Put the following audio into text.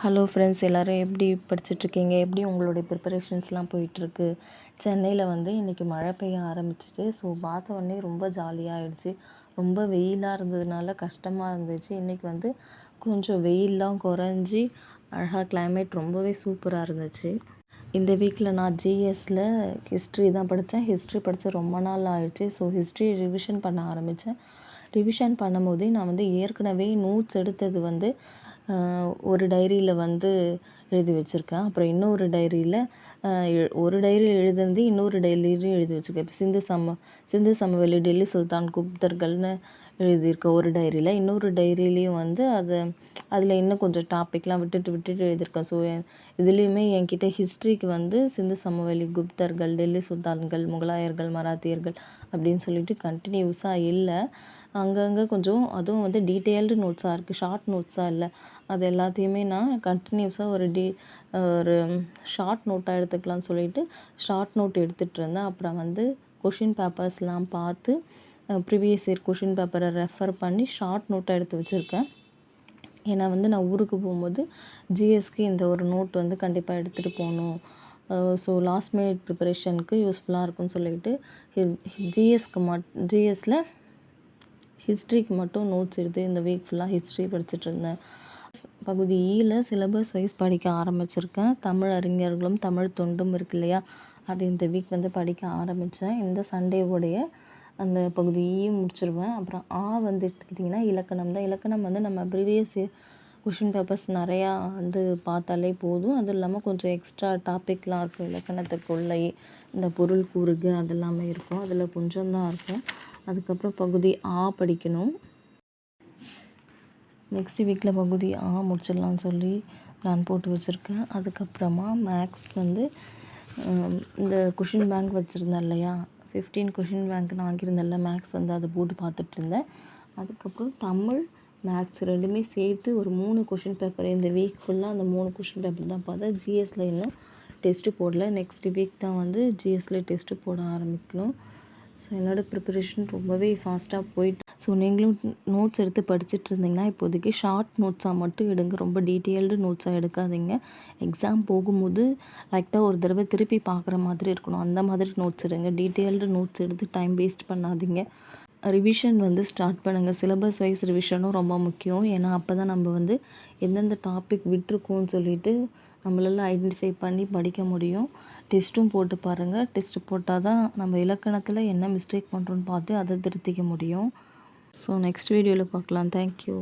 Hello friends, எல்லோரும் எப்படி படிச்சுட்ருக்கீங்க? எப்படி உங்களுடைய ப்ரிப்பரேஷன்ஸ்லாம் போயிட்டுருக்கு? சென்னையில் வந்து இன்றைக்கி மழை பெய்ய ஆரம்பிச்சிச்சு. ஸோ பார்த்த உடனே ரொம்ப ஜாலியாகிடுச்சு. ரொம்ப வெயிலாக இருந்ததுனால கஷ்டமாக இருந்துச்சு. இன்றைக்கி வந்து கொஞ்சம் வெயிலெலாம் குறைஞ்சி அழகாக கிளைமேட் ரொம்பவே சூப்பராக இருந்துச்சு. இந்த வீக்கில் நான் ஜிஎஸ்சில் ஹிஸ்ட்ரி தான் படித்தேன். ஹிஸ்ட்ரி படித்து ரொம்ப நாள் ஆயிடுச்சு. ஸோ ஹிஸ்ட்ரி ரிவிஷன் பண்ண ஆரம்பித்தேன். ரிவிஷன் பண்ணும்போதே நான் வந்து ஏற்கனவே நோட்ஸ் எடுத்தது வந்து ஒரு டைரியில் வந்து எழுதி வச்சுருக்கேன். அப்புறம் இன்னொரு டைரியில் ஒரு டைரியில் எழுதுனது இன்னொரு டைரியிலையும் எழுதி வச்சுருக்கேன். இப்போ சிந்து சமவெளி, டெல்லி சுல்தான், குப்தர்கள்னு எழுதியிருக்கேன் ஒரு டைரியில். இன்னொரு டைரியிலையும் வந்து அதில் இன்னும் கொஞ்சம் டாப்பிக்லாம் விட்டுட்டு எழுதியிருக்கேன். ஸோ இதுலேயுமே என்கிட்ட ஹிஸ்ட்ரிக்கு வந்து சிந்து சமவெளி, குப்தர்கள், டெல்லி சுல்தான்கள், முகலாயர்கள், மராத்தியர்கள் அப்படின்னு சொல்லிட்டு கண்டினியூஸாக இல்லை. அங்கங்கே கொஞ்சம் அதுவும் வந்து டீட்டெயில்டு நோட்ஸாக இருக்குது, ஷார்ட் நோட்ஸாக இல்லை. அது எல்லாத்தையுமே நான் கண்டினியூஸாக ஒரு ஷார்ட் நோட்டாக எடுத்துக்கலாம்னு சொல்லிட்டு ஷார்ட் நோட் எடுத்துகிட்டு இருந்தேன். அப்புறம் வந்து கொஷின் பேப்பர்ஸ்லாம் பார்த்து ப்ரீவியஸ் இயர் கொஷின் பேப்பரை ரெஃபர் பண்ணி ஷார்ட் நோட்டாக எடுத்து வச்சுருக்கேன். ஏன்னா வந்து நான் ஊருக்கு போகும்போது ஜிஎஸ்க்கு இந்த ஒரு நோட் வந்து கண்டிப்பாக எடுத்துகிட்டு போகணும். ஸோ லாஸ்ட் மினிட் ப்ரிப்பரேஷனுக்கு யூஸ்ஃபுல்லாக இருக்கும்னு சொல்லிட்டு ஜிஎஸ்சில் ஹிஸ்ட்ரிக்கு மட்டும் நோட்ஸ் எடுத்து இந்த வீக் ஃபுல்லாக ஹிஸ்ட்ரி படிச்சுட்டு இருந்தேன். பகுதி ஈயில் சிலபஸ் வைஸ் படிக்க ஆரம்பிச்சிருக்கேன். தமிழ் அறிஞர்களும் தமிழ் தொண்டும் இருக்கு இல்லையா, அது இந்த வீக் வந்து படிக்க ஆரம்பித்தேன். இந்த சண்டேவோடைய அந்த பகுதி ஈயும் முடிச்சிருவேன். அப்புறம் வந்து எடுத்துக்கிட்டிங்கன்னா இலக்கணம் தான். இலக்கணம் வந்து நம்ம ப்ரீவியஸ் கொஷின் பேப்பர்ஸ் நிறையா வந்து பார்த்தாலே போதும். அதுவும் இல்லாமல் கொஞ்சம் எக்ஸ்ட்ரா டாப்பிக்லாம் இருக்கும் இலக்கணத்துக்குள்ளேயே. இந்த பொருள் கூறுக அதெல்லாமே இருக்கும். அதில் கொஞ்சம் தான் இருக்கும். அதுக்கப்புறம் பகுதி படிக்கணும். நெக்ஸ்ட் வீக்கில் பகுதி முடிச்சிடலான்னு சொல்லி பிளான் போட்டு வச்சுருக்கேன். அதுக்கப்புறமா மேக்ஸ் வந்து இந்த கொஷின் பேங்க் வச்சுருந்தேன் இல்லையா, 15 கொஷின் பேங்க் நான் வாங்கியிருந்தேன்ல மேக்ஸ் வந்து அதை போட்டு பார்த்துட்ருந்தேன். அதுக்கப்புறம் தமிழ், மேக்ஸ் ரெண்டுமே சேர்த்து ஒரு 3 கொஷின் பேப்பர் இந்த வீக் ஃபுல்லாக அந்த 3 கொஷின் பேப்பர் தான் பார்த்தேன். ஜிஎஸ்சில் இன்னும் டெஸ்ட்டு போடல. நெக்ஸ்ட் வீக் தான் வந்து ஜிஎஸ்சில் டெஸ்ட்டு போட ஆரம்பிக்கணும். ஸோ என்னோடய ப்ரிப்பரேஷன் ரொம்பவே ஃபாஸ்ட்டாக போயிட்டு, ஸோ நீங்களும் நோட்ஸ் எடுத்து படிச்சுட்டு இருந்தீங்கன்னா இப்போதைக்கு ஷார்ட் நோட்ஸாக மட்டும் எடுங்க. ரொம்ப டீட்டெயில்டு நோட்ஸாக எடுக்காதீங்க. எக்ஸாம் போகும்போது லைட்டாக ஒரு தடவை திருப்பி பார்க்குற மாதிரி இருக்கணும், அந்த மாதிரி நோட்ஸ் எடுங்க. டீட்டெயில்டு நோட்ஸ் எடுத்து டைம் வேஸ்ட் பண்ணாதீங்க. ரிவிஷன் வந்து ஸ்டார்ட் பண்ணுங்கள். சிலபஸ் வைஸ் ரிவிஷனும் ரொம்ப முக்கியம். ஏன்னா அப்போ தான் நம்ம வந்து எந்தெந்த டாபிக் விட்டுருக்கோன்னு சொல்லிட்டு நம்மளால் ஐடென்டிஃபை பண்ணி படிக்க முடியும். டெஸ்ட்டும் போட்டு பாருங்கள். டெஸ்ட்டு போட்டால் தான் நம்ம இலக்கணத்தில் என்ன மிஸ்டேக் பண்ணுறோன்னு பார்த்து அதை திருத்திக்க முடியும். ஸோ நெக்ஸ்ட் வீடியோவில் பார்க்கலாம். தேங்க்யூ.